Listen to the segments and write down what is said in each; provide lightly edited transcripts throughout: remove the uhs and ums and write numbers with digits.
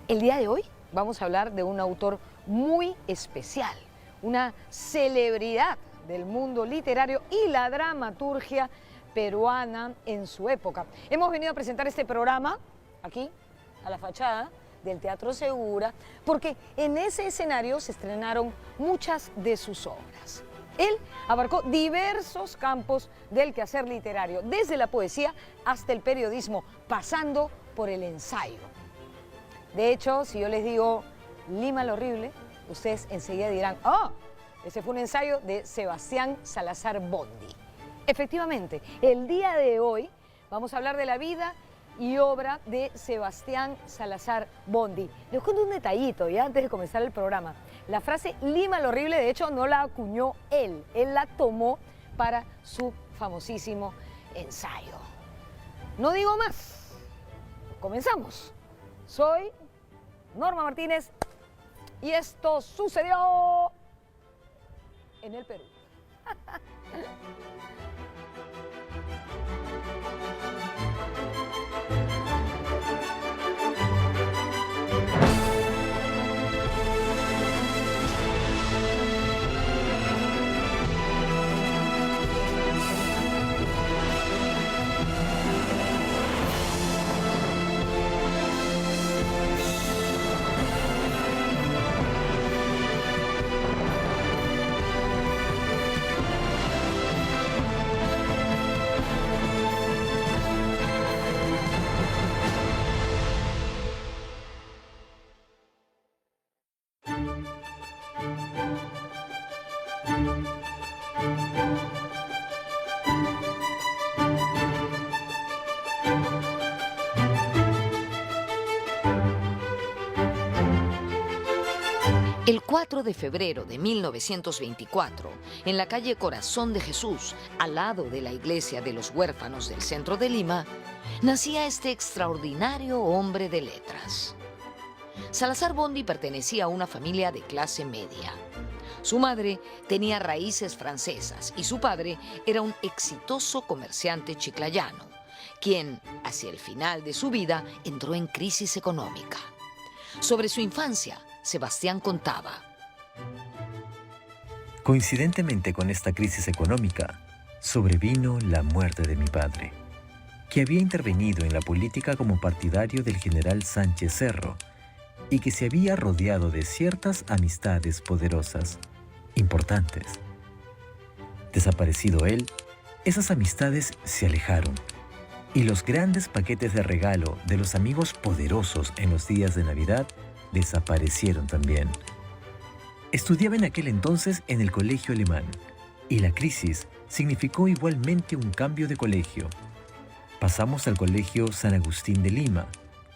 El día de hoy vamos a hablar de un autor muy especial, una celebridad del mundo literario y la dramaturgia peruana en su época. Hemos venido a presentar este programa aquí, a la fachada del Teatro Segura, porque en ese escenario se estrenaron muchas de sus obras. Él abarcó diversos campos del quehacer literario, desde la poesía hasta el periodismo, pasando por el ensayo. De hecho, si yo les digo Lima lo horrible, ustedes enseguida dirán, ¡oh! Ese fue un ensayo de Sebastián Salazar Bondy. Efectivamente, el día de hoy vamos a hablar de la vida y obra de Sebastián Salazar Bondy. Les cuento un detallito ya antes de comenzar el programa. La frase Lima lo horrible, de hecho, no la acuñó él la tomó para su famosísimo ensayo. No digo más, comenzamos. Soy Norma Martínez y esto sucedió en el Perú. El 4 de febrero de 1924, en la calle Corazón de Jesús, al lado de la iglesia de los huérfanos del centro de Lima, nacía este extraordinario hombre de letras. Salazar Bondy pertenecía a una familia de clase media. Su madre tenía raíces francesas y su padre era un exitoso comerciante chiclayano, quien, hacia el final de su vida, entró en crisis económica. Sobre su infancia, Sebastián contaba: coincidentemente con esta crisis económica, sobrevino la muerte de mi padre, que había intervenido en la política como partidario del general Sánchez Cerro y que se había rodeado de ciertas amistades poderosas, importantes. Desaparecido él, esas amistades se alejaron y los grandes paquetes de regalo de los amigos poderosos en los días de Navidad desaparecieron también. Estudiaba en aquel entonces en el colegio alemán y la crisis significó igualmente un cambio de colegio. Pasamos al colegio San Agustín de Lima,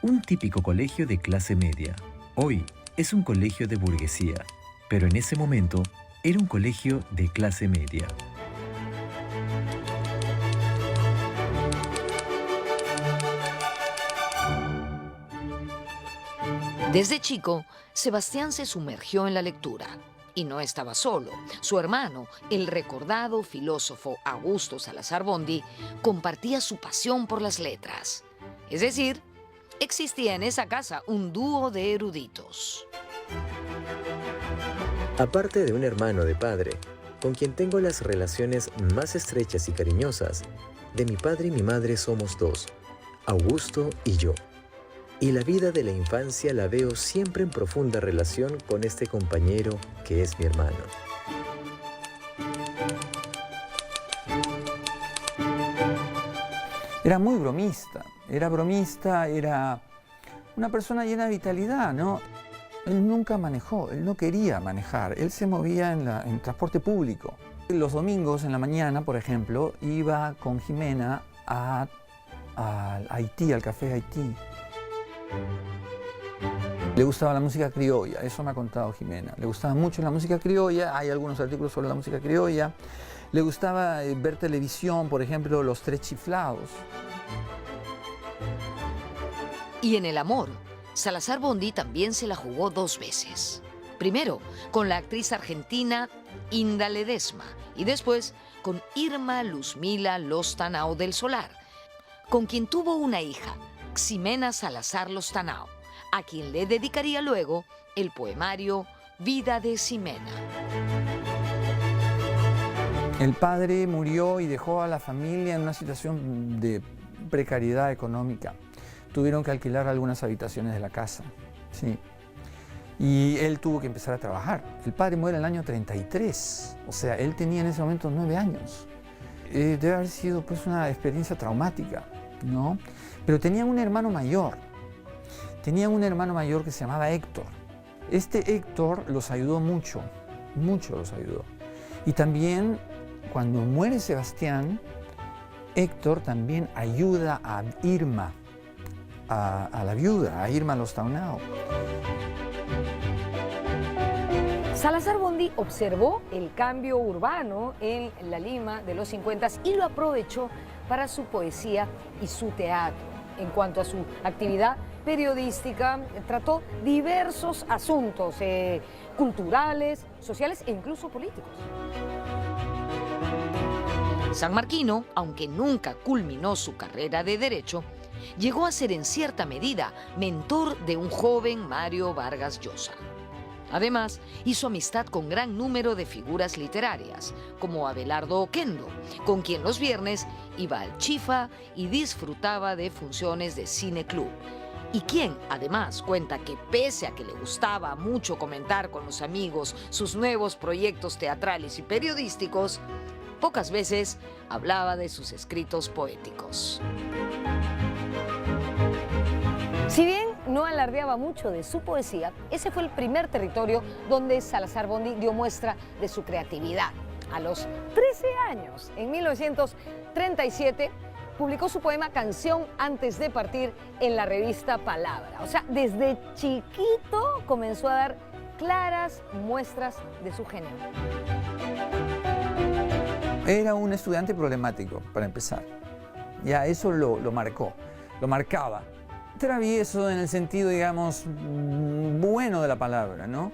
un típico colegio de clase media. Hoy es un colegio de burguesía, pero en ese momento era un colegio de clase media. Desde chico, Sebastián se sumergió en la lectura. Y no estaba solo. Su hermano, el recordado filósofo Augusto Salazar Bondy, compartía su pasión por las letras. Es decir, existía en esa casa un dúo de eruditos. Aparte de un hermano de padre, con quien tengo las relaciones más estrechas y cariñosas, de mi padre y mi madre somos dos, Augusto y yo. Y la vida de la infancia la veo siempre en profunda relación con este compañero que es mi hermano. Era muy bromista, era una persona llena de vitalidad, ¿no? Él nunca manejó, él no quería manejar, él se movía en transporte público. Los domingos en la mañana, por ejemplo, iba con Jimena a Haití, al Café Haití. Le gustaba la música criolla, eso me ha contado Jimena. Le gustaba mucho la música criolla, hay algunos artículos sobre la música criolla. Le gustaba ver televisión, por ejemplo, Los Tres Chiflados. Y en el amor, Salazar Bondy también se la jugó dos veces. Primero, con la actriz argentina Inda Ledesma y después con Irma Luzmila Lostanao del Solar, con quien tuvo una hija, Ximena Salazar Lostanao, a quien le dedicaría luego el poemario Vida de Ximena. El padre murió y dejó a la familia en una situación de precariedad económica. Tuvieron que alquilar algunas habitaciones de la casa, sí. Y él tuvo que empezar a trabajar. El padre muere en el año 33, o sea, él tenía en ese momento 9 años. Debe haber sido pues una experiencia traumática, ¿no? Pero tenían un hermano mayor. Tenían un hermano mayor que se llamaba Héctor. Este Héctor los ayudó mucho, mucho los ayudó. Y también, cuando muere Sebastián, Héctor también ayuda a Irma, a la viuda, a Irma Lostauhnau. Salazar Bondy observó el cambio urbano en la Lima de los 50 y lo aprovechó para su poesía y su teatro. En cuanto a su actividad periodística, trató diversos asuntos culturales, sociales e incluso políticos. Sanmarquino, aunque nunca culminó su carrera de derecho, llegó a ser en cierta medida mentor de un joven Mario Vargas Llosa. Además, hizo amistad con gran número de figuras literarias, como Abelardo Oquendo, con quien los viernes iba al Chifa y disfrutaba de funciones de cine club, y quien además cuenta que pese a que le gustaba mucho comentar con los amigos sus nuevos proyectos teatrales y periodísticos, pocas veces hablaba de sus escritos poéticos. Si bien no alardeaba mucho de su poesía, ese fue el primer territorio donde Salazar Bondy dio muestra de su creatividad. A los 13 años, en 1937, publicó su poema Canción antes de partir en la revista Palabra. O sea, desde chiquito comenzó a dar claras muestras de su genio. Era un estudiante problemático, para empezar. Ya eso lo marcó, lo marcaba. Travieso en el sentido, digamos, bueno de la palabra, ¿no?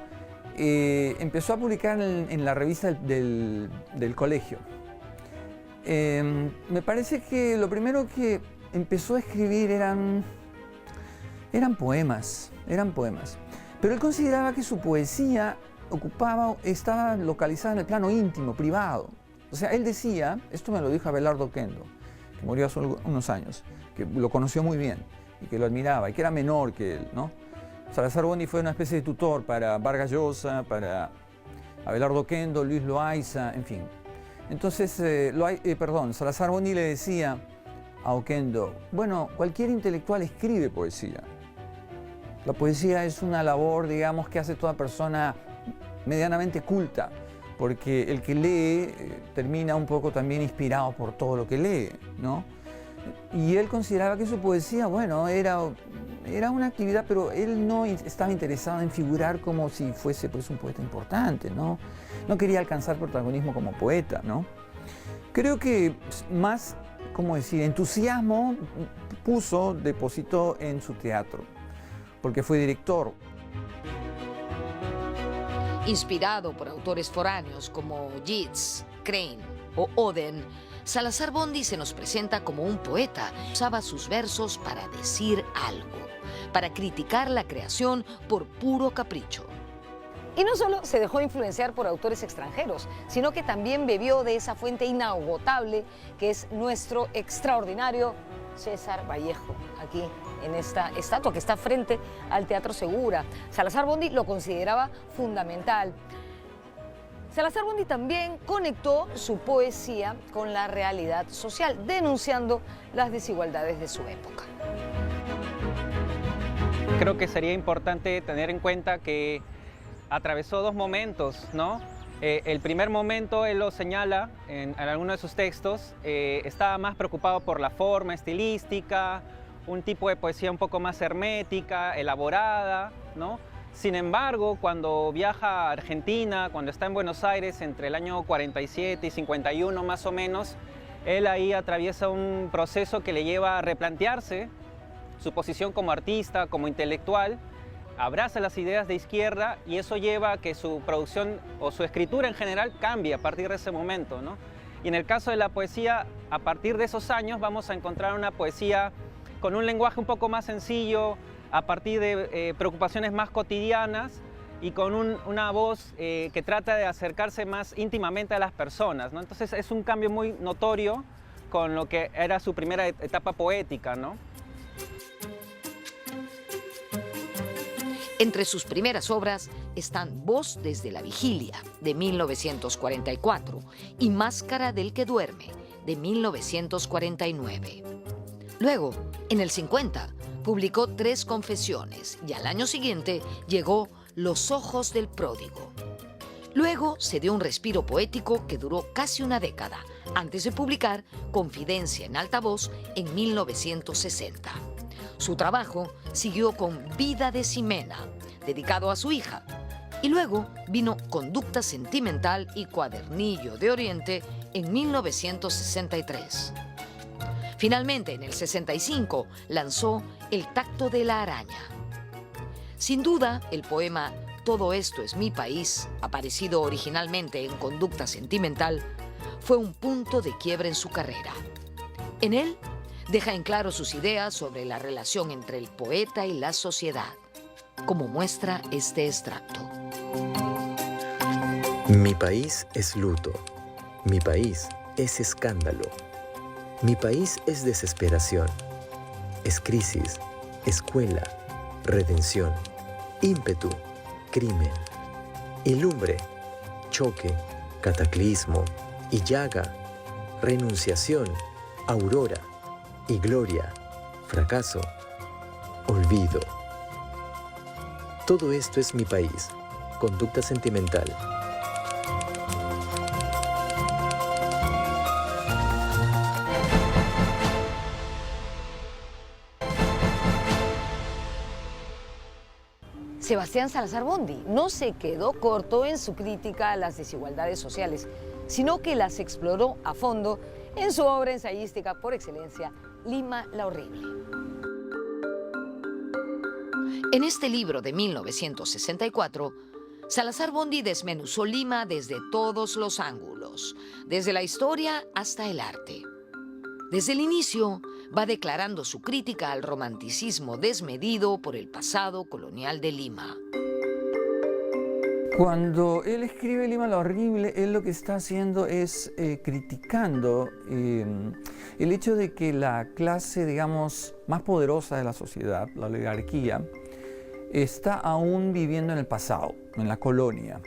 Empezó a publicar en la revista del colegio. Me parece que lo primero que empezó a escribir eran poemas. Pero él consideraba que su poesía estaba localizada en el plano íntimo, privado. O sea, él decía, esto me lo dijo Abelardo Oquendo, que murió hace unos años, que lo conoció muy bien y que lo admiraba y que era menor que él, ¿no? Salazar Bondy fue una especie de tutor para Vargas Llosa, para Abelardo Oquendo, Luis Loaiza, en fin. Entonces, Salazar Bondy le decía a Oquendo, bueno, cualquier intelectual escribe poesía. La poesía es una labor, digamos, que hace toda persona medianamente culta, porque el que lee termina un poco también inspirado por todo lo que lee, ¿no? Y él consideraba que su poesía, bueno, era una actividad, pero él no estaba interesado en figurar como si fuese pues, un poeta importante, ¿no? No quería alcanzar protagonismo como poeta, ¿no? Creo que más, ¿cómo decir?, entusiasmo depositó en su teatro, porque fue director. Inspirado por autores foráneos como Yeats, Crane o Oden, Salazar Bondy se nos presenta como un poeta. Usaba sus versos para decir algo, para criticar la creación por puro capricho. Y no solo se dejó influenciar por autores extranjeros, sino que también bebió de esa fuente inagotable que es nuestro extraordinario César Vallejo, aquí en esta estatua que está frente al Teatro Segura. Salazar Bondy lo consideraba fundamental. Salazar Bondy también conectó su poesía con la realidad social, denunciando las desigualdades de su época. Creo que sería importante tener en cuenta que atravesó dos momentos, ¿no? El primer momento, él lo señala en alguno de sus textos, estaba más preocupado por la forma estilística, un tipo de poesía un poco más hermética, elaborada, ¿no? Sin embargo, cuando viaja a Argentina, cuando está en Buenos Aires entre el año 47 y 51 más o menos, él ahí atraviesa un proceso que le lleva a replantearse su posición como artista, como intelectual, abraza las ideas de izquierda y eso lleva a que su producción o su escritura en general cambie a partir de ese momento, ¿no? Y en el caso de la poesía, a partir de esos años vamos a encontrar una poesía con un lenguaje un poco más sencillo, a partir de preocupaciones más cotidianas y con una voz que trata de acercarse más íntimamente a las personas, ¿no? Entonces es un cambio muy notorio con lo que era su primera etapa poética, ¿no? Entre sus primeras obras están Voz desde la Vigilia, de 1944, y Máscara del que duerme, de 1949. Luego, en el 50, publicó 3 confesiones y al año siguiente llegó Los ojos del pródigo. Luego se dio un respiro poético que duró casi una década, antes de publicar Confidencia en alta voz en 1960. Su trabajo siguió con Vida de Ximena, dedicado a su hija, y luego vino Conducta Sentimental y Cuadernillo de Oriente en 1963. Finalmente, en el 65, lanzó El tacto de la araña. Sin duda, el poema Todo esto es mi país, aparecido originalmente en Conducta Sentimental, fue un punto de quiebre en su carrera. En él, deja en claro sus ideas sobre la relación entre el poeta y la sociedad, como muestra este extracto. Mi país es luto, mi país es escándalo, mi país es desesperación, es crisis, escuela, redención, ímpetu, crimen, y lumbre, choque, cataclismo, y llaga, renunciación, aurora, y gloria, fracaso, olvido. Todo esto es mi país. Conducta Sentimental. Sebastián Salazar Bondy no se quedó corto en su crítica a las desigualdades sociales, sino que las exploró a fondo en su obra ensayística por excelencia, Lima la Horrible. En este libro de 1964, Salazar Bondy desmenuzó Lima desde todos los ángulos, desde la historia hasta el arte. Desde el inicio, va declarando su crítica al romanticismo desmedido por el pasado colonial de Lima. Cuando él escribe Lima la Horrible, él lo que está haciendo es criticando el hecho de que la clase, digamos, más poderosa de la sociedad, la oligarquía, está aún viviendo en el pasado, en la colonia.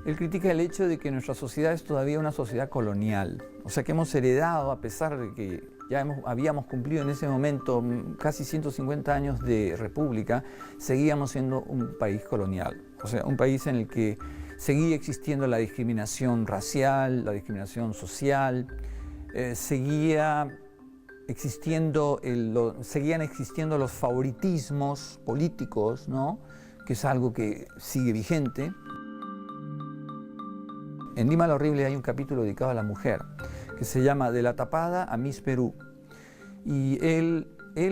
Él critica el hecho de que nuestra sociedad es todavía una sociedad colonial, o sea que hemos heredado, a pesar de que ya habíamos cumplido en ese momento casi 150 años de república, seguíamos siendo un país colonial, o sea, un país en el que seguía existiendo la discriminación racial, la discriminación social, seguían existiendo los favoritismos políticos, ¿no? Que es algo que sigue vigente. En Lima la Horrible hay un capítulo dedicado a la mujer, que se llama De la Tapada a Miss Perú. Y él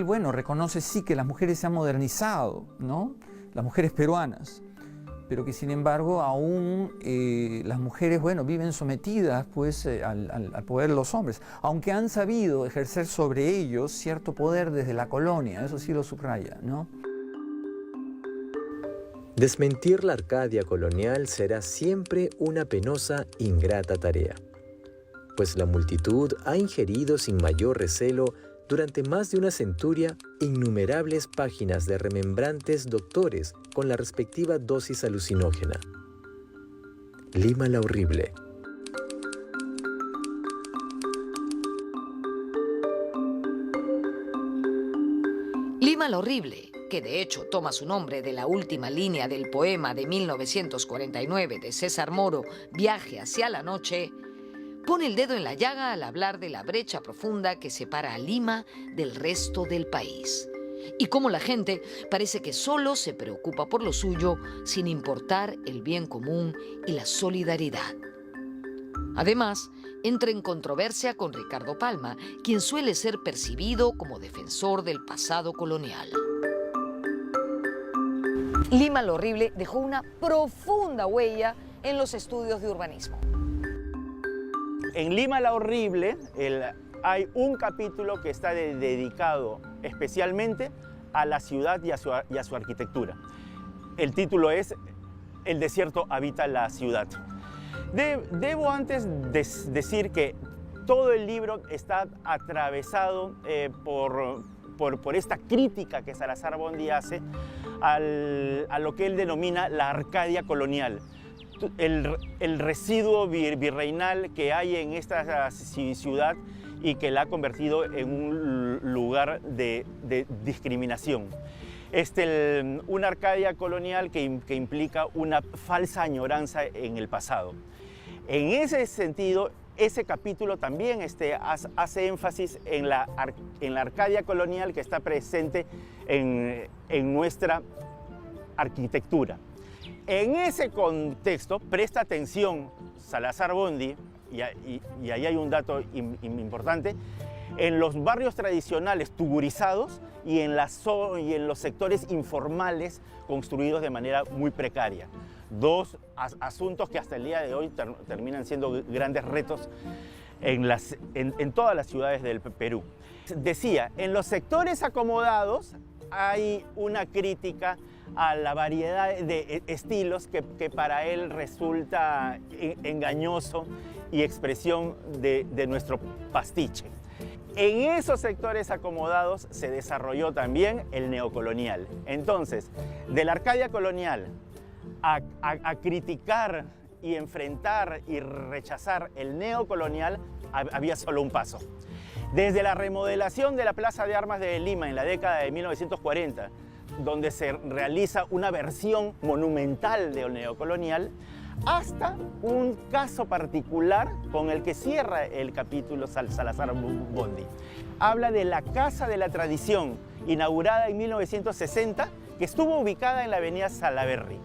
bueno, reconoce sí que las mujeres se han modernizado, ¿no? Las mujeres peruanas, pero que sin embargo aún las mujeres, bueno, viven sometidas pues al poder de los hombres, aunque han sabido ejercer sobre ellos cierto poder desde la colonia, eso sí lo subraya, ¿no? Desmentir la Arcadia colonial será siempre una penosa, ingrata tarea, pues la multitud ha ingerido sin mayor recelo durante más de una centuria innumerables páginas de remembrantes doctores con la respectiva dosis alucinógena. Lima la Horrible. Lima la Horrible, que de hecho toma su nombre de la última línea del poema de 1949 de César Moro, Viaje hacia la noche, pone el dedo en la llaga al hablar de la brecha profunda que separa a Lima del resto del país. Y cómo la gente parece que solo se preocupa por lo suyo sin importar el bien común y la solidaridad. Además, entra en controversia con Ricardo Palma, quien suele ser percibido como defensor del pasado colonial. Lima la Horrible dejó una profunda huella en los estudios de urbanismo. En Lima la Horrible hay un capítulo que está dedicado especialmente a la ciudad y a su arquitectura. El título es El desierto habita la ciudad. Debo antes decir que todo el libro está atravesado por esta crítica que Salazar Bondy hace a lo que él denomina la Arcadia colonial. El residuo virreinal que hay en esta ciudad y que la ha convertido en un lugar de discriminación. Una Arcadia colonial que implica una falsa añoranza en el pasado. En ese sentido, ese capítulo también hace énfasis en la Arcadia colonial que está presente en nuestra arquitectura. En ese contexto, presta atención Salazar Bondy, y ahí hay un dato importante, en los barrios tradicionales tugurizados y en los sectores informales construidos de manera muy precaria. Dos asuntos que hasta el día de hoy terminan siendo grandes retos en todas las ciudades del Perú. Decía, en los sectores acomodados hay una crítica a la variedad de estilos que para él resulta engañoso y expresión de nuestro pastiche. En esos sectores acomodados se desarrolló también el neocolonial. Entonces, de la Arcadia colonial a criticar y enfrentar y rechazar el neocolonial había solo un paso. Desde la remodelación de la Plaza de Armas de Lima en la década de 1940, donde se realiza una versión monumental del neocolonial, hasta un caso particular con el que cierra el capítulo Salazar Bondy. Habla de la Casa de la Tradición, inaugurada en 1960, que estuvo ubicada en la avenida Salaberry.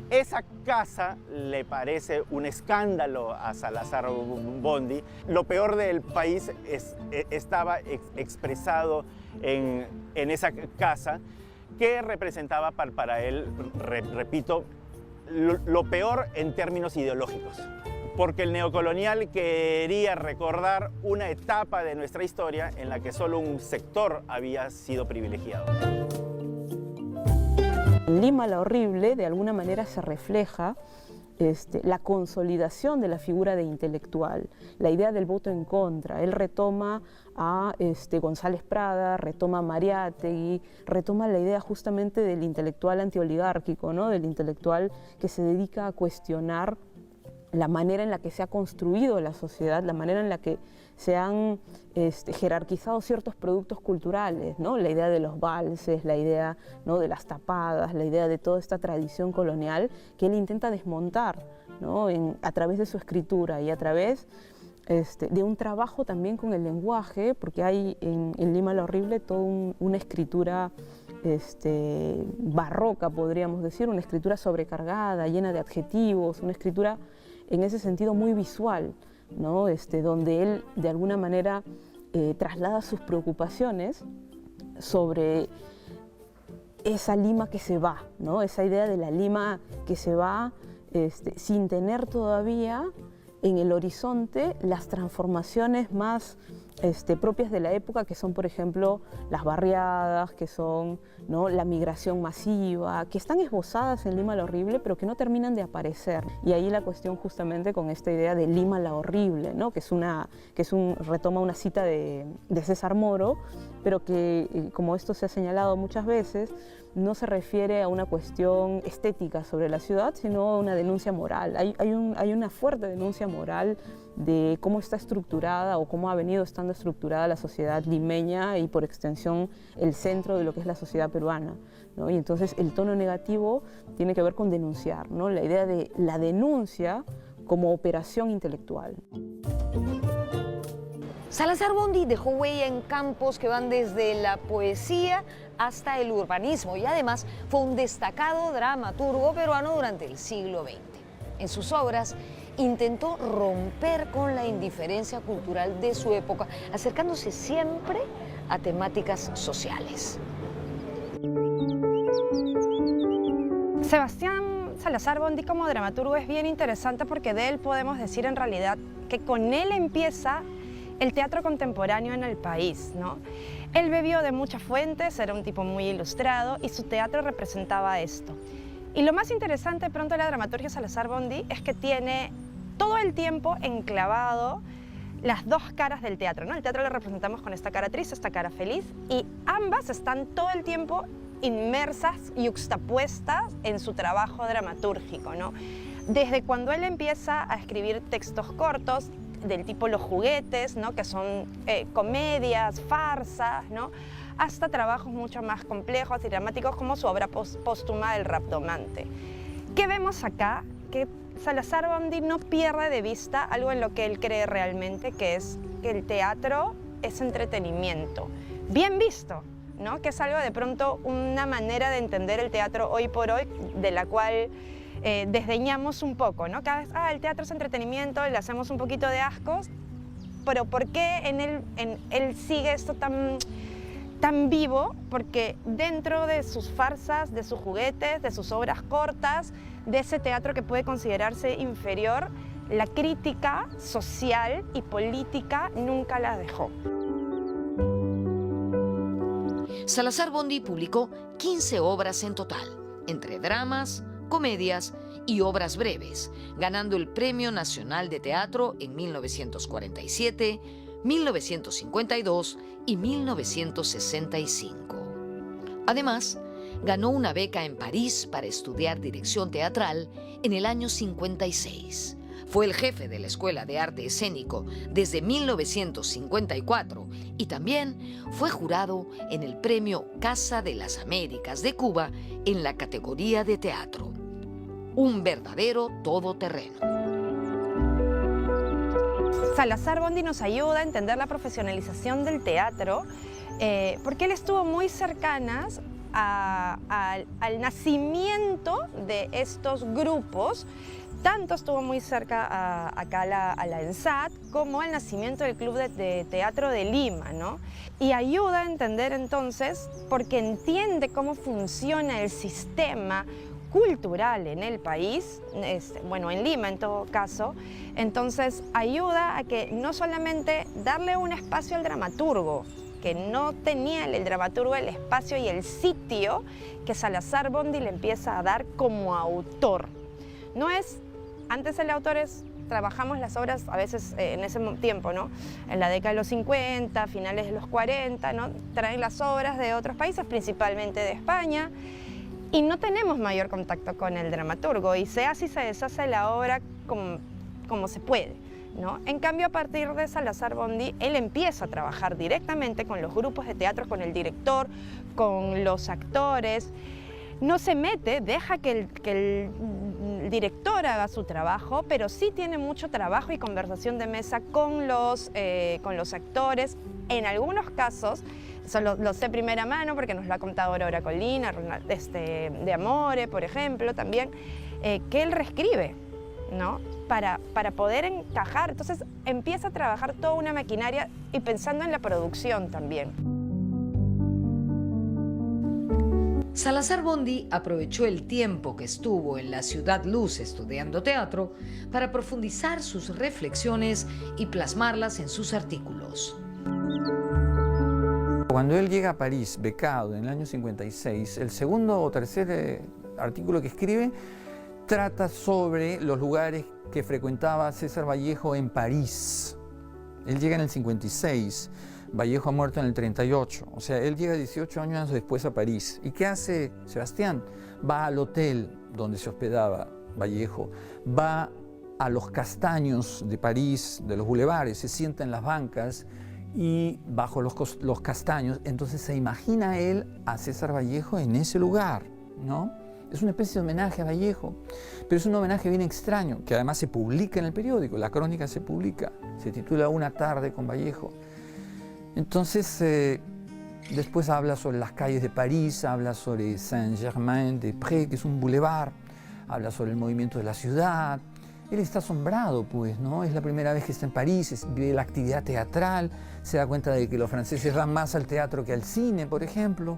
Esa casa le parece un escándalo a Salazar Bondy. Lo peor del país estaba expresado en esa casa, que representaba para él, repito, lo peor en términos ideológicos. Porque el neocolonial quería recordar una etapa de nuestra historia en la que solo un sector había sido privilegiado. En Lima la Horrible, de alguna manera se refleja la consolidación de la figura de intelectual, la idea del voto en contra. Él retoma a González Prada, retoma a Mariátegui, retoma la idea justamente del intelectual antioligárquico, ¿no? Del intelectual que se dedica a cuestionar la manera en la que se ha construido la sociedad, la manera en la que se han jerarquizado ciertos productos culturales, ¿no? La idea de los valses, la idea, ¿no?, de las tapadas, la idea de toda esta tradición colonial que él intenta desmontar, ¿no?, a través de su escritura y a través de un trabajo también con el lenguaje, porque hay en Lima la Horrible toda una escritura barroca, podríamos decir, una escritura sobrecargada, llena de adjetivos, una escritura en ese sentido muy visual, ¿no? Donde él de alguna manera traslada sus preocupaciones sobre esa Lima que se va, ¿no? Esa idea de la Lima que se va sin tener todavía en el horizonte las transformaciones más propias de la época, que son, por ejemplo, las barriadas, que son, ¿no?, la migración masiva, que están esbozadas en Lima la Horrible, pero que no terminan de aparecer. Y ahí la cuestión justamente con esta idea de Lima la Horrible, ¿no?, retoma una cita de César Moro, pero que, como esto se ha señalado muchas veces, no se refiere a una cuestión estética sobre la ciudad, sino a una denuncia moral. Hay una fuerte denuncia moral de cómo está estructurada o cómo ha venido estando estructurada la sociedad limeña y por extensión el centro de lo que es la sociedad peruana, ¿no? Y entonces el tono negativo tiene que ver con denunciar, ¿no?, la idea de la denuncia como operación intelectual. Salazar Bondy dejó huella en campos que van desde la poesía hasta el urbanismo y además fue un destacado dramaturgo peruano durante el siglo XX. En sus obras intentó romper con la indiferencia cultural de su época, acercándose siempre a temáticas sociales. Sebastián Salazar Bondy como dramaturgo es bien interesante porque de él podemos decir en realidad que con él empieza el teatro contemporáneo en el país, ¿no? Él bebió de muchas fuentes, era un tipo muy ilustrado y su teatro representaba esto. Y lo más interesante pronto de la dramaturgia Salazar Bondy es que tiene todo el tiempo enclavado las dos caras del teatro, ¿no? El teatro lo representamos con esta cara triste, esta cara feliz, y ambas están todo el tiempo inmersas y yuxtapuestas en su trabajo dramatúrgico, ¿no? Desde cuando él empieza a escribir textos cortos del tipo Los Juguetes, ¿no? Que son comedias, farsas, ¿no? Hasta trabajos mucho más complejos y dramáticos como su obra póstuma El Raptomante. ¿Qué vemos acá? Que Salazar Bondy no pierde de vista algo en lo que él cree realmente, que es que el teatro es entretenimiento. Bien visto, ¿no? Que es algo de pronto una manera de entender el teatro hoy por hoy, de la cual desdeñamos un poco, ¿no? Cada vez, el teatro es entretenimiento, le hacemos un poquito de ascos, pero ¿por qué en él sigue esto tan vivo? Porque dentro de sus farsas, de sus juguetes, de sus obras cortas, de ese teatro que puede considerarse inferior, la crítica social y política nunca la dejó. Salazar Bondy publicó 15 obras en total, entre dramas, comedias y obras breves, ganando el Premio Nacional de Teatro en 1947, 1952 y 1965. Además, ganó una beca en París para estudiar dirección teatral en el año 56. Fue el jefe de la Escuela de Arte Escénico desde 1954 y también fue jurado en el Premio Casa de las Américas de Cuba en la categoría de teatro. Un verdadero todoterreno. Salazar Bondy nos ayuda a entender la profesionalización del teatro porque él estuvo muy cercanas al nacimiento de estos grupos. Tanto estuvo muy cerca acá a la ENSAT como al nacimiento del Club de Teatro de Lima, ¿no? Y ayuda a entender entonces, porque entiende cómo funciona el sistema cultural en el país, bueno, en Lima en todo caso, entonces ayuda a que no solamente darle un espacio al dramaturgo, que no tenía el dramaturgo el espacio y el sitio que Salazar Bondy le empieza a dar como autor. No es, antes el autor trabajamos las obras a veces en ese tiempo, ¿no? En la década de los 50, finales de los 40, ¿no? Traen las obras de otros países, principalmente de España, y no tenemos mayor contacto con el dramaturgo, y se hace y se deshace la obra como se puede, ¿no? En cambio, a partir de Salazar Bondy, él empieza a trabajar directamente con los grupos de teatro, con el director, con los actores. No se mete, deja que el director haga su trabajo, pero sí tiene mucho trabajo y conversación de mesa con los actores. En algunos casos, eso lo sé primera mano porque nos lo ha contado Aurora Colina, de Amore, por ejemplo, también, que él reescribe, ¿no? Para poder encajar. Entonces empieza a trabajar toda una maquinaria y pensando en la producción también. Salazar Bondy aprovechó el tiempo que estuvo en la Ciudad Luz estudiando teatro para profundizar sus reflexiones y plasmarlas en sus artículos. Cuando él llega a París, becado en el año 56, el segundo o tercer artículo que escribe trata sobre los lugares que frecuentaba César Vallejo en París. Él llega en el 56, Vallejo ha muerto en el 38, o sea, él llega 18 años después a París. ¿Y qué hace Sebastián? Va al hotel donde se hospedaba Vallejo, va a los castaños de París, de los bulevares, se sienta en las bancas y bajo los castaños, entonces se imagina él a César Vallejo en ese lugar, ¿no? Es una especie de homenaje a Vallejo, pero es un homenaje bien extraño, que además se publica en el periódico, la crónica se publica, se titula Una tarde con Vallejo. Entonces, después habla sobre las calles de París, habla sobre Saint-Germain-des-Prés, que es un boulevard, habla sobre el movimiento de la ciudad. Él está asombrado, pues, ¿no? Es la primera vez que está en París, ve la actividad teatral, se da cuenta de que los franceses van más al teatro que al cine, por ejemplo.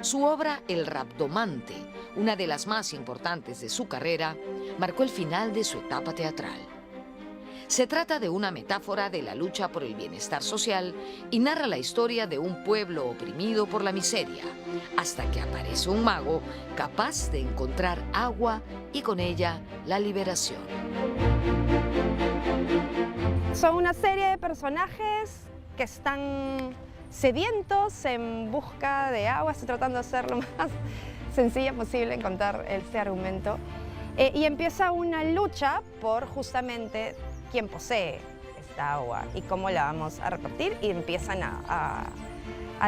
Su obra El Rabdomante, una de las más importantes de su carrera, marcó el final de su etapa teatral. Se trata de una metáfora de la lucha por el bienestar social y narra la historia de un pueblo oprimido por la miseria, hasta que aparece un mago capaz de encontrar agua y con ella la liberación. Son una serie de personajes que están sedientos en busca de agua. Estoy tratando de hacer lo más sencilla posible en contar este argumento. Y empieza una lucha por justamente quién posee esta agua y cómo la vamos a repartir, y empiezan a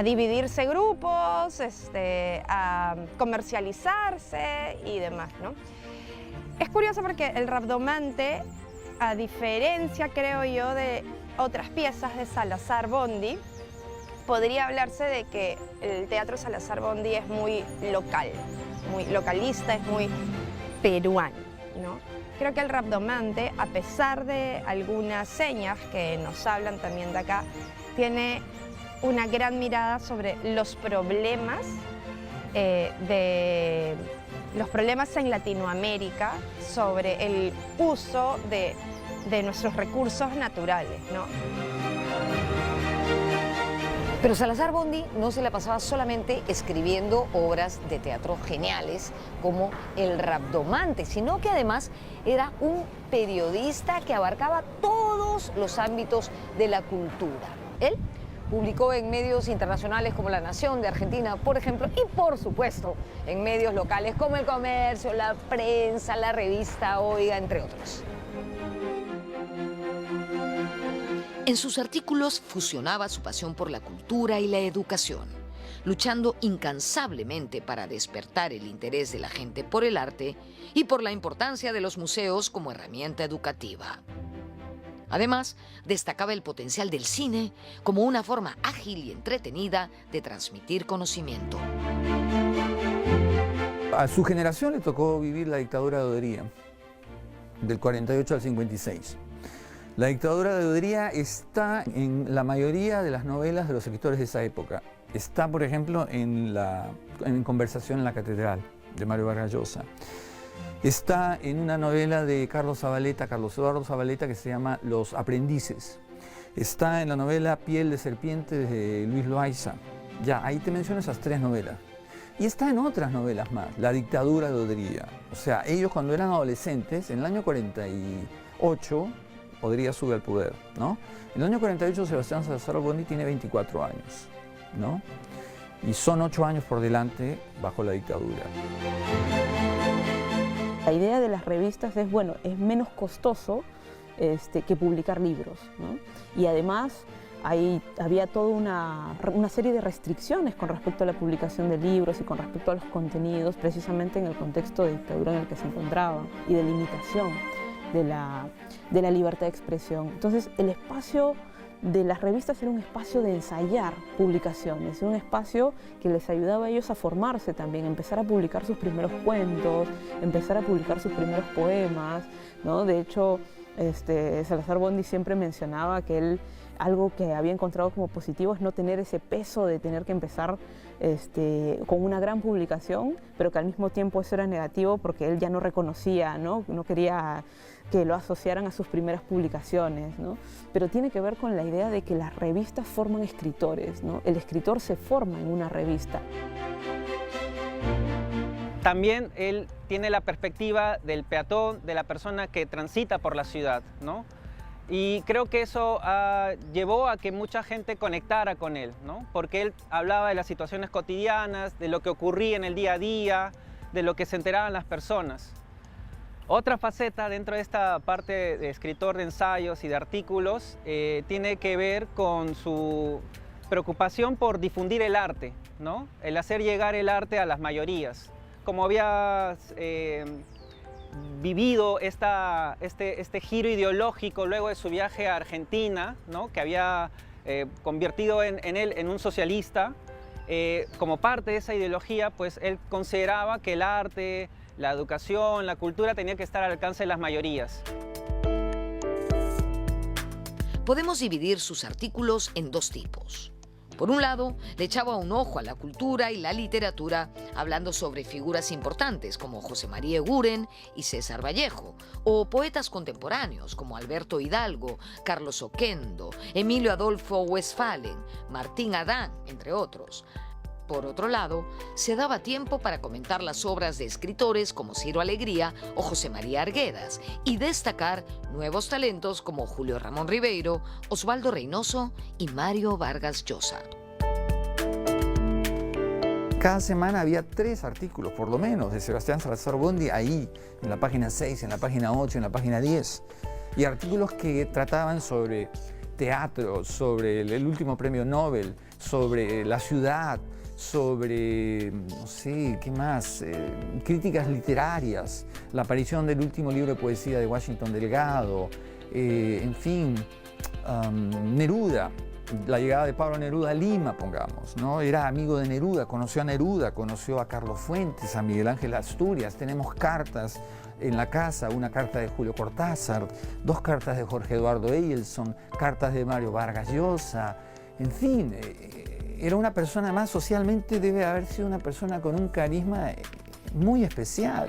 dividirse grupos, a comercializarse y demás, ¿no? Es curioso porque El Rabdomante, a diferencia, creo yo, de otras piezas de Salazar Bondy, podría hablarse de que el teatro Salazar Bondy es muy local, muy localista, es muy peruano, ¿no? Creo que El Rabdomante, a pesar de algunas señas que nos hablan también de acá, tiene una gran mirada sobre los problemas en Latinoamérica, sobre el uso de nuestros recursos naturales, ¿no? Pero Salazar Bondy no se la pasaba solamente escribiendo obras de teatro geniales como El Rabdomante, sino que además era un periodista que abarcaba todos los ámbitos de la cultura. Él publicó en medios internacionales como La Nación de Argentina, por ejemplo, y por supuesto en medios locales como El Comercio, La Prensa, la revista Oiga, entre otros. En sus artículos fusionaba su pasión por la cultura y la educación, luchando incansablemente para despertar el interés de la gente por el arte y por la importancia de los museos como herramienta educativa. Además, destacaba el potencial del cine como una forma ágil y entretenida de transmitir conocimiento. A su generación le tocó vivir la dictadura de Odería, del 48 al 56. La dictadura de Odería está en la mayoría de las novelas de los escritores de esa época. Está, por ejemplo, en Conversación en la Catedral, de Mario Vargas Llosa. Está en una novela de Carlos Eduardo Zabaleta, que se llama Los Aprendices. Está en la novela Piel de Serpiente de Luis Loaiza. Ya, ahí te menciono esas tres novelas. Y está en otras novelas más, La dictadura de Odería. O sea, ellos cuando eran adolescentes, en el año 48, Odería sube al poder, ¿no? En el año 48 Sebastián Salazar Bondy tiene 24 años, ¿no? Y son 8 años por delante bajo la dictadura. La idea de las revistas es, bueno, es menos costoso que publicar libros, ¿no? Y además había toda una serie de restricciones con respecto a la publicación de libros y con respecto a los contenidos, precisamente en el contexto de dictadura en el que se encontraban y de limitación de la libertad de expresión. Entonces, el espacio de las revistas era un espacio de ensayar publicaciones, era un espacio que les ayudaba a ellos a formarse también, empezar a publicar sus primeros cuentos, empezar a publicar sus primeros poemas, ¿no? De hecho, Salazar Bondy siempre mencionaba que él, algo que había encontrado como positivo es no tener ese peso de tener que empezar con una gran publicación, pero que al mismo tiempo eso era negativo porque él ya no reconocía, no quería que lo asociaran a sus primeras publicaciones, ¿no? Pero tiene que ver con la idea de que las revistas forman escritores, ¿no? El escritor se forma en una revista. También él tiene la perspectiva del peatón, de la persona que transita por la ciudad, ¿no? Y creo que eso llevó a que mucha gente conectara con él, ¿no? Porque él hablaba de las situaciones cotidianas, de lo que ocurría en el día a día, de lo que se enteraban las personas. Otra faceta dentro de esta parte de escritor de ensayos y de artículos tiene que ver con su preocupación por difundir el arte, ¿no? El hacer llegar el arte a las mayorías. Como había vivido este giro ideológico luego de su viaje a Argentina, ¿no? Que había convertido en él en un socialista, como parte de esa ideología, pues él consideraba que el arte, la educación, la cultura tenía que estar al alcance de las mayorías. Podemos dividir sus artículos en dos tipos. Por un lado, le echaba un ojo a la cultura y la literatura, hablando sobre figuras importantes como José María Eguren y César Vallejo, o poetas contemporáneos como Alberto Hidalgo, Carlos Oquendo, Emilio Adolfo Westphalen, Martín Adán, entre otros. Por otro lado, se daba tiempo para comentar las obras de escritores como Ciro Alegría o José María Arguedas y destacar nuevos talentos como Julio Ramón Ribeiro, Osvaldo Reynoso y Mario Vargas Llosa. Cada semana había 3 artículos, por lo menos, de Sebastián Salazar Bondy ahí, en la página 6, en la página 8, en la página 10. Y artículos que trataban sobre teatro, sobre el último premio Nobel, sobre la ciudad, sobre, no sé, ¿qué más? Críticas literarias, la aparición del último libro de poesía de Washington Delgado, en fin, Neruda, la llegada de Pablo Neruda a Lima, pongamos, ¿no? Era amigo de Neruda, conoció a Carlos Fuentes, a Miguel Ángel Asturias, tenemos cartas en la casa, una carta de Julio Cortázar, 2 cartas de Jorge Eduardo Eielson, cartas de Mario Vargas Llosa, en fin, era una persona más socialmente, debe haber sido una persona con un carisma muy especial.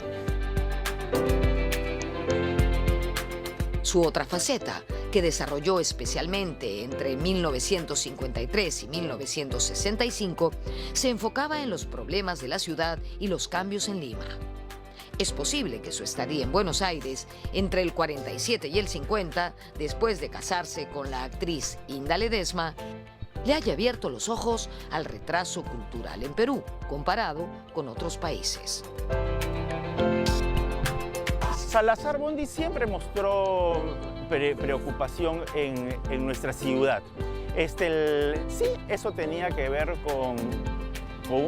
Su otra faceta, que desarrolló especialmente entre 1953 y 1965, se enfocaba en los problemas de la ciudad y los cambios en Lima. Es posible que su estadía en Buenos Aires, entre el 47 y el 50, después de casarse con la actriz Inda Ledesma, le haya abierto los ojos al retraso cultural en Perú, comparado con otros países. Salazar Bondy siempre mostró preocupación en nuestra ciudad. Sí, eso tenía que ver con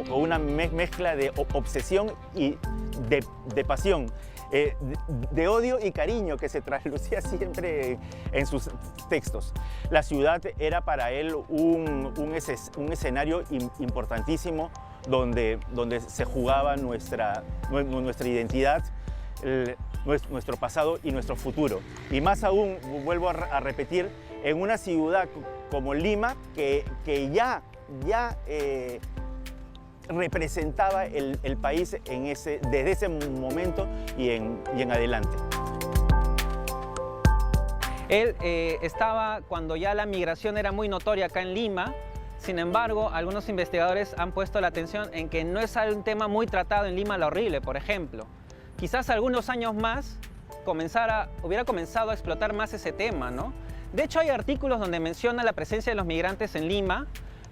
una mezcla de obsesión y de pasión, de odio y cariño que se traslucía siempre en sus textos. La ciudad era para él un escenario importantísimo donde se jugaba nuestra identidad, nuestro pasado y nuestro futuro. Y más aún, vuelvo a repetir, en una ciudad como Lima que ya representaba el país desde ese momento y en adelante. Él estaba cuando ya la migración era muy notoria acá en Lima. Sin embargo, algunos investigadores han puesto la atención en que no es un tema muy tratado en Lima la Horrible, por ejemplo. Quizás algunos años más hubiera comenzado a explotar más ese tema, ¿no? De hecho, hay artículos donde menciona la presencia de los migrantes en Lima,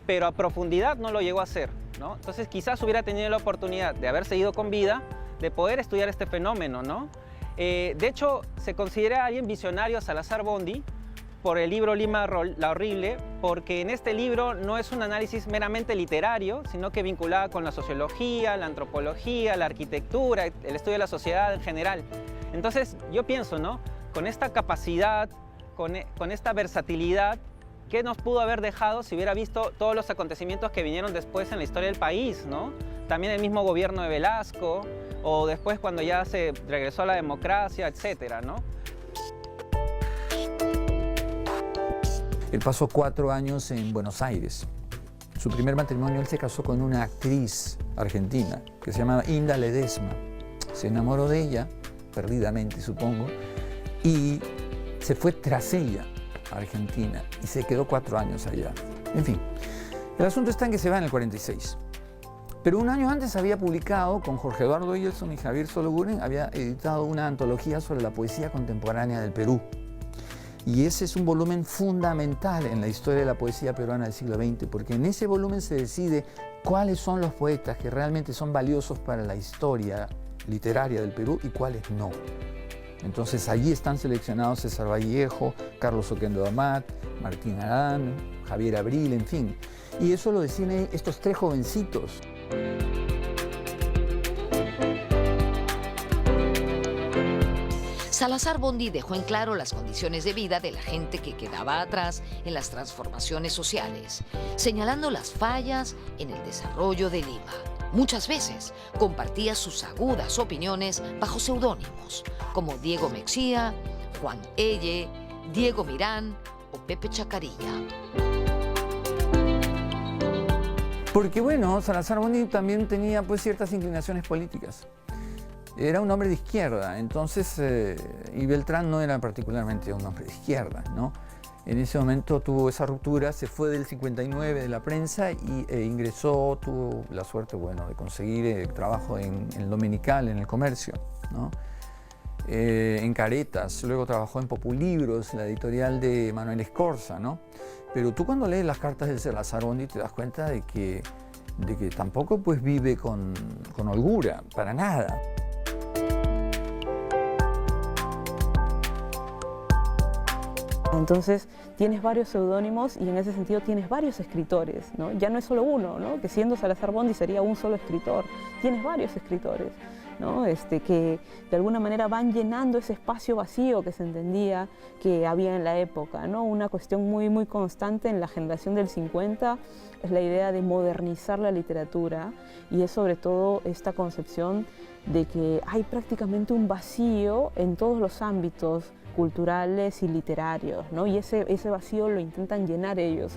pero a profundidad no lo llegó a hacer, ¿no? Entonces, quizás hubiera tenido la oportunidad de haber seguido con vida, de poder estudiar este fenómeno, ¿no? De hecho, se considera a alguien visionario a Salazar Bondy por el libro Lima la Horrible, porque en este libro no es un análisis meramente literario, sino que vinculada con la sociología, la antropología, la arquitectura, el estudio de la sociedad en general. Entonces, yo pienso, ¿no? Con esta capacidad, con esta versatilidad, ¿qué nos pudo haber dejado si hubiera visto todos los acontecimientos que vinieron después en la historia del país, ¿no? También el mismo gobierno de Velasco, o después cuando ya se regresó a la democracia, etcétera, ¿no? Él pasó 4 años en Buenos Aires. Su primer matrimonio, él se casó con una actriz argentina que se llamaba Inda Ledesma. Se enamoró de ella, perdidamente supongo, y se fue tras ella a Argentina y se quedó 4 años allá. En fin, el asunto está en que se va en el 46. Pero un año antes había publicado, con Jorge Eduardo Eielson y Javier Sologuren, había editado una antología sobre la poesía contemporánea del Perú. Y ese es un volumen fundamental en la historia de la poesía peruana del siglo XX, porque en ese volumen se decide cuáles son los poetas que realmente son valiosos para la historia literaria del Perú y cuáles no. Entonces allí están seleccionados César Vallejo, Carlos Oquendo Amat, Martín Adán, Javier Abril, en fin. Y eso lo deciden estos 3 jovencitos. Salazar Bondy dejó en claro las condiciones de vida de la gente que quedaba atrás en las transformaciones sociales, señalando las fallas en el desarrollo de Lima. Muchas veces compartía sus agudas opiniones bajo seudónimos, como Diego Mexía, Juan Elle, Diego Mirán o Pepe Chacarilla. Porque bueno, Salazar Bondy también tenía pues ciertas inclinaciones políticas. Era un hombre de izquierda, entonces, y Beltrán no era particularmente un hombre de izquierda, ¿no? En ese momento tuvo esa ruptura, se fue del 59 de la prensa e ingresó, tuvo la suerte, bueno, de conseguir trabajo en el Dominical, en el comercio, ¿no? En Caretas, luego trabajó en Populibros, la editorial de Manuel Escorza, ¿no? Pero tú cuando lees las cartas de Salazar Bondy te das cuenta de que tampoco pues vive con holgura, para nada. Entonces tienes varios seudónimos y en ese sentido tienes varios escritores, ¿no? Ya no es solo uno, ¿no? Que siendo Salazar Bondy sería un solo escritor, tienes varios escritores, ¿no? Que de alguna manera van llenando ese espacio vacío que se entendía que había en la época, ¿no? Una cuestión muy constante en la generación del 50 es la idea de modernizar la literatura y es sobre todo esta concepción de que hay prácticamente un vacío en todos los ámbitos culturales y literarios, ¿no? Y ese vacío lo intentan llenar ellos.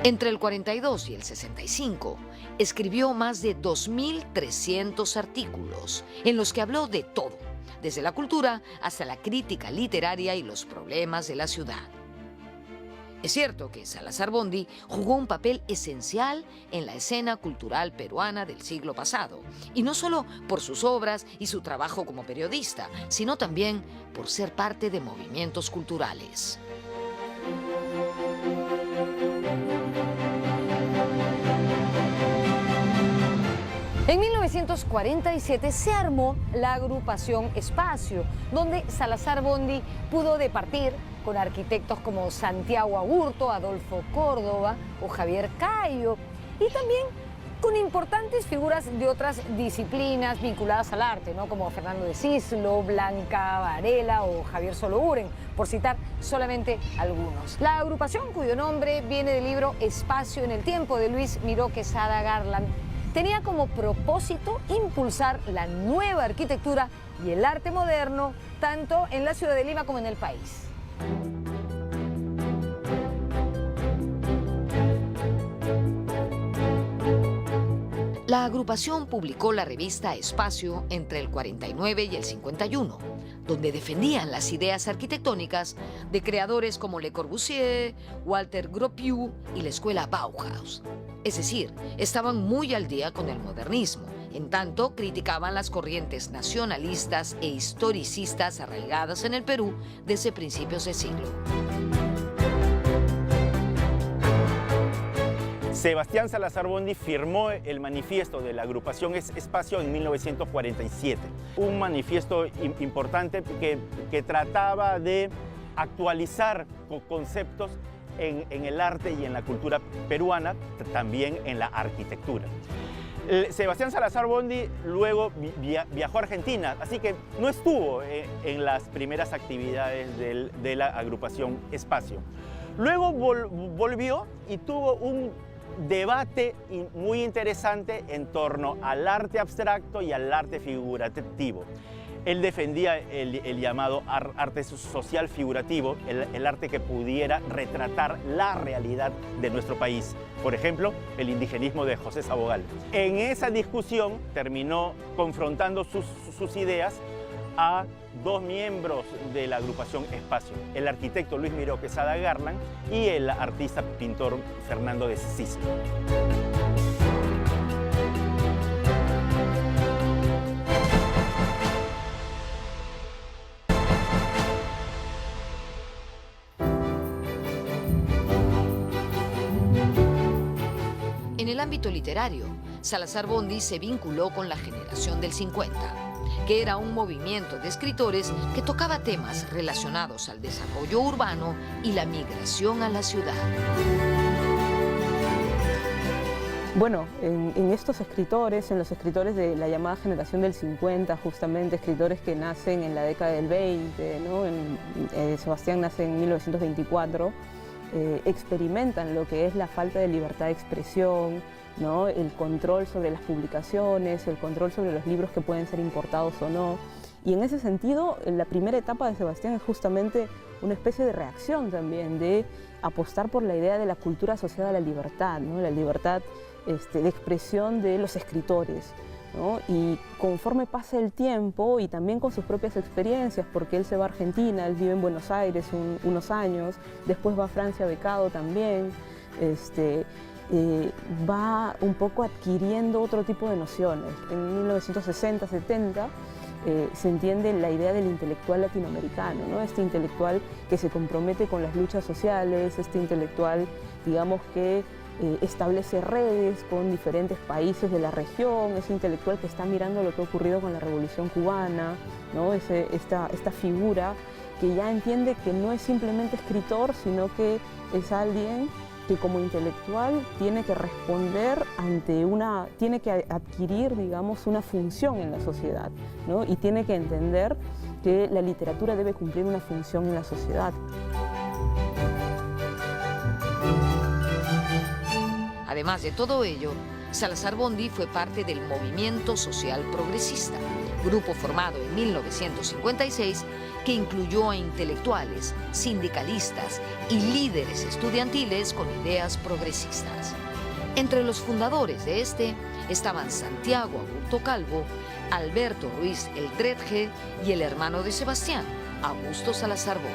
Entre el 42 y el 65, escribió más de 2.300 artículos en los que habló de todo, desde la cultura hasta la crítica literaria y los problemas de la ciudad. Es cierto que Salazar Bondy jugó un papel esencial en la escena cultural peruana del siglo pasado, y no solo por sus obras y su trabajo como periodista, sino también por ser parte de movimientos culturales. En 1947 se armó la agrupación Espacio, donde Salazar Bondy pudo departir con arquitectos como Santiago Aburto, Adolfo Córdoba o Javier Cayo, y también con importantes figuras de otras disciplinas vinculadas al arte, ¿no? Como Fernando de Cislo, Blanca Varela o Javier Sologuren, por citar solamente algunos. La agrupación, cuyo nombre viene del libro Espacio en el Tiempo de Luis Miró Quesada Garland, tenía como propósito impulsar la nueva arquitectura y el arte moderno, tanto en la ciudad de Lima como en el país. La agrupación publicó la revista Espacio entre el 49 y el 51, donde defendían las ideas arquitectónicas de creadores como Le Corbusier, Walter Gropius y la escuela Bauhaus. Es decir, estaban muy al día con el modernismo, en tanto criticaban las corrientes nacionalistas e historicistas arraigadas en el Perú desde principios de siglo. Sebastián Salazar Bondy firmó el manifiesto de la agrupación Espacio en 1947. Un manifiesto importante que trataba de actualizar conceptos en el arte y en la cultura peruana, también en la arquitectura. Sebastián Salazar Bondy luego viajó a Argentina, así que no estuvo en las primeras actividades de la agrupación Espacio. Luego volvió y tuvo un debate muy interesante en torno al arte abstracto y al arte figurativo. Él defendía el llamado arte social figurativo, el arte que pudiera retratar la realidad de nuestro país. Por ejemplo, el indigenismo de José Sabogal. En esa discusión terminó confrontando sus ideas a dos miembros de la agrupación Espacio, el arquitecto Luis Miró Quesada Garland y el artista pintor Fernando de Cislo. En el ámbito literario, Salazar Bondy se vinculó con la generación del 50, que era un movimiento de escritores que tocaba temas relacionados al desarrollo urbano y la migración a la ciudad. Bueno, en estos escritores, en los escritores de la llamada generación del 50, justamente escritores que nacen en la década del 20, ¿no? Sebastián nace en 1924, experimentan lo que es la falta de libertad de expresión, ¿no? El control sobre las publicaciones, el control sobre los libros que pueden ser importados o no. Y en ese sentido, la primera etapa de Sebastián es justamente una especie de reacción también, de apostar por la idea de la cultura asociada a la libertad, ¿no? La libertad de expresión de los escritores, ¿no? Y conforme pasa el tiempo y también con sus propias experiencias, porque él se va a Argentina, él vive en Buenos Aires unos años, después va a Francia becado también, va un poco adquiriendo otro tipo de nociones. En 1960, 70 se entiende la idea del intelectual latinoamericano, ¿no? Este intelectual que se compromete con las luchas sociales, este intelectual, digamos, que establece redes con diferentes países de la región, ese intelectual que está mirando lo que ha ocurrido con la Revolución Cubana, ¿no? Esta figura que ya entiende que no es simplemente escritor, sino que es alguien que como intelectual tiene que responder tiene que adquirir, digamos, una función en la sociedad, ¿no? Y tiene que entender que la literatura debe cumplir una función en la sociedad. Además de todo ello, Salazar Bondy fue parte del Movimiento Social Progresista, grupo formado en 1956 que incluyó a intelectuales, sindicalistas y líderes estudiantiles con ideas progresistas. Entre los fundadores de este estaban Santiago Aburto Calvo, Alberto Ruiz El Tredje y el hermano de Sebastián, Augusto Salazar Bondy.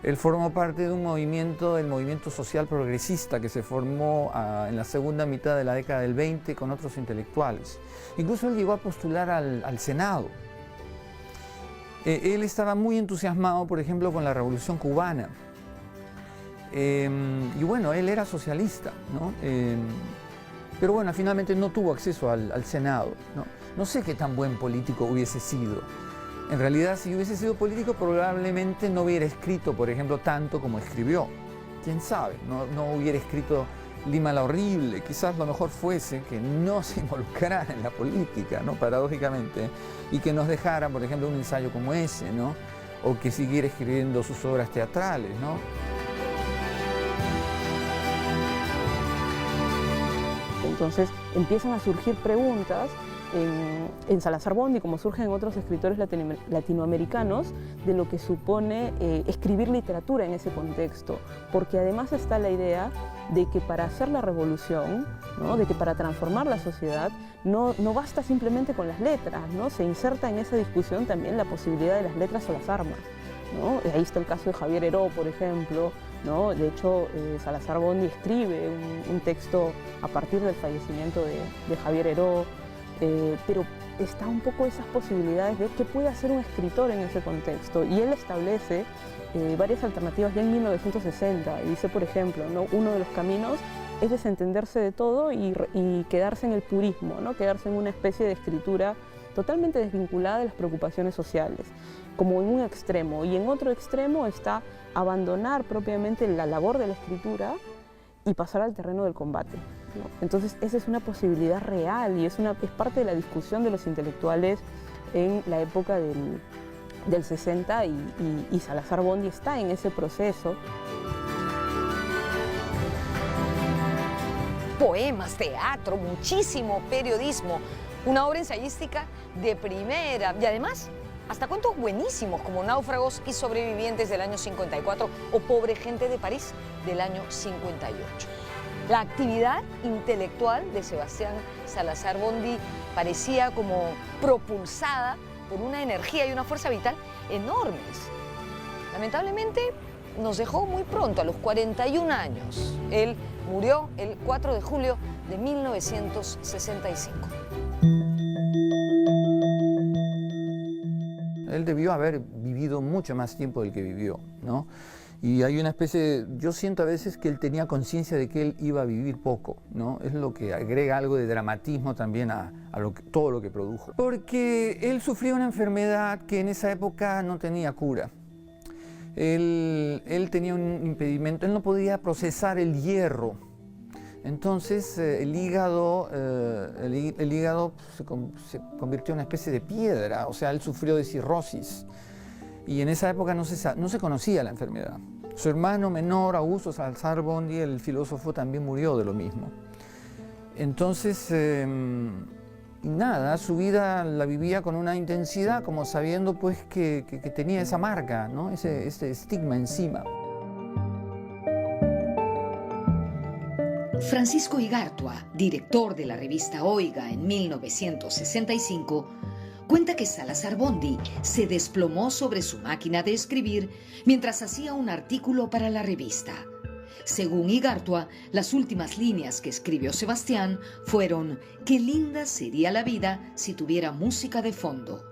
Él formó parte de un movimiento, el movimiento social progresista, que se formó en la segunda mitad de la década del 20 con otros intelectuales. Incluso él llegó a postular al Senado. Él estaba muy entusiasmado, por ejemplo, con la Revolución Cubana. Y bueno, él era socialista, ¿no? Pero bueno, finalmente no tuvo acceso al Senado, ¿no? No sé qué tan buen político hubiese sido. En realidad, si hubiese sido político, probablemente no hubiera escrito, por ejemplo, tanto como escribió. ¿Quién sabe? No hubiera escrito Lima la Horrible. Quizás lo mejor fuese que no se involucrara en la política, ¿no? Paradójicamente, y que nos dejara, por ejemplo, un ensayo como ese, ¿no? O que siguiera escribiendo sus obras teatrales, ¿no? Entonces empiezan a surgir preguntas en Salazar Bondy, como surgen en otros escritores latinoamericanos, de lo que supone escribir literatura en ese contexto, porque además está la idea de que para hacer la revolución, ¿no? De que para transformar la sociedad no basta simplemente con las letras, ¿no? Se inserta en esa discusión también la posibilidad de las letras o las armas, ¿no? Ahí está el caso de Javier Heró, por ejemplo, ¿no? De hecho, Salazar Bondy escribe un texto a partir del fallecimiento de Javier Heró, pero está un poco esas posibilidades de qué puede hacer un escritor en ese contexto. Y él establece varias alternativas ya en 1960. Y dice, por ejemplo, ¿no? Uno de los caminos es desentenderse de todo y quedarse en el purismo, ¿no? Quedarse en una especie de escritura totalmente desvinculada de las preocupaciones sociales, como en un extremo. Y en otro extremo está abandonar propiamente la labor de la escritura y pasar al terreno del combate, ¿no? Entonces esa es una posibilidad real y es parte de la discusión de los intelectuales en la época del 60 y Salazar Bondy está en ese proceso. Poemas, teatro, muchísimo periodismo, una obra ensayística de primera y además hasta cuentos buenísimos como Náufragos y Sobrevivientes del año 54 o Pobre Gente de París del año 58. La actividad intelectual de Sebastián Salazar Bondy parecía como propulsada por una energía y una fuerza vital enormes. Lamentablemente nos dejó muy pronto, a los 41 años. Él murió el 4 de julio de 1965. Él debió haber vivido mucho más tiempo del que vivió, ¿no? Y hay una especie yo siento a veces que él tenía conciencia de que él iba a vivir poco, ¿no? Es lo que agrega algo de dramatismo también a todo lo que produjo. Porque él sufrió una enfermedad que en esa época no tenía cura. Él tenía un impedimento, él no podía procesar el hierro. Entonces el hígado se convirtió en una especie de piedra, o sea, él sufrió de cirrosis. Y en esa época no se conocía la enfermedad. Su hermano menor, Augusto Salazar Bondy, el filósofo, también murió de lo mismo. Entonces, nada, su vida la vivía con una intensidad, como sabiendo pues que tenía esa marca, ¿no? Ese estigma encima. Francisco Igartua, director de la revista Oiga en 1965, cuenta que Salazar Bondy se desplomó sobre su máquina de escribir mientras hacía un artículo para la revista. Según Igartua, las últimas líneas que escribió Sebastián fueron: «Qué linda sería la vida si tuviera música de fondo».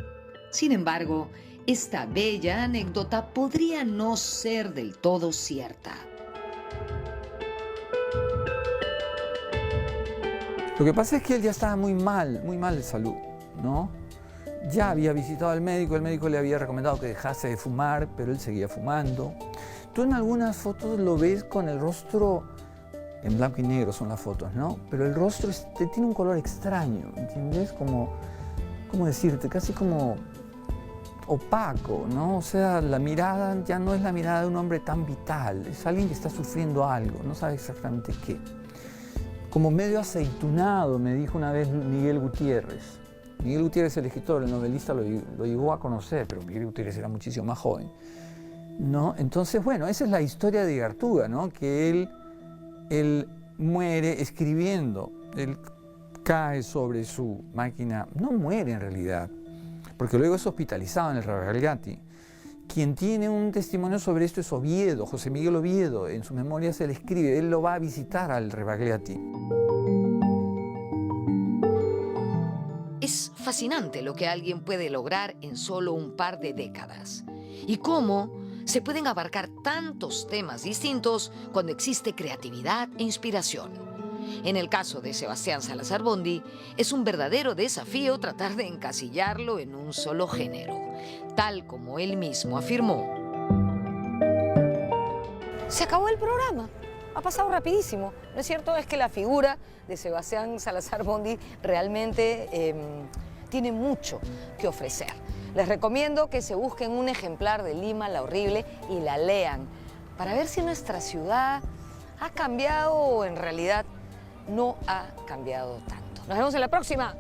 Sin embargo, esta bella anécdota podría no ser del todo cierta. Lo que pasa es que él ya estaba muy mal de salud, ¿no? Ya había visitado al médico, el médico le había recomendado que dejase de fumar, pero él seguía fumando. Tú en algunas fotos lo ves con el rostro, en blanco y negro son las fotos, ¿no? Pero el rostro tiene un color extraño, ¿entiendes? ¿Cómo decirte? Casi como opaco, ¿no? O sea, la mirada ya no es la mirada de un hombre tan vital, es alguien que está sufriendo algo, no sabe exactamente qué. Como medio aceitunado, me dijo una vez Miguel Gutiérrez. Miguel Gutiérrez, el escritor, el novelista, lo llegó a conocer, pero Miguel Gutiérrez era muchísimo más joven, ¿no? Entonces, bueno, esa es la historia de Igartua, ¿no? Que él muere escribiendo, él cae sobre su máquina, no muere en realidad, porque luego es hospitalizado en el Rebagliati. Quien tiene un testimonio sobre esto es Oviedo, José Miguel Oviedo, en sus memorias él escribe, él lo va a visitar al Rebagliati. Es fascinante lo que alguien puede lograr en solo un par de décadas y cómo se pueden abarcar tantos temas distintos cuando existe creatividad e inspiración. En el caso de Sebastián Salazar Bondy, es un verdadero desafío tratar de encasillarlo en un solo género, tal como él mismo afirmó. Se acabó el programa. Ha pasado rapidísimo. ¿No es cierto? Es que la figura de Sebastián Salazar Bondy realmente tiene mucho que ofrecer. Les recomiendo que se busquen un ejemplar de Lima la Horrible y la lean para ver si nuestra ciudad ha cambiado o en realidad no ha cambiado tanto. Nos vemos en la próxima.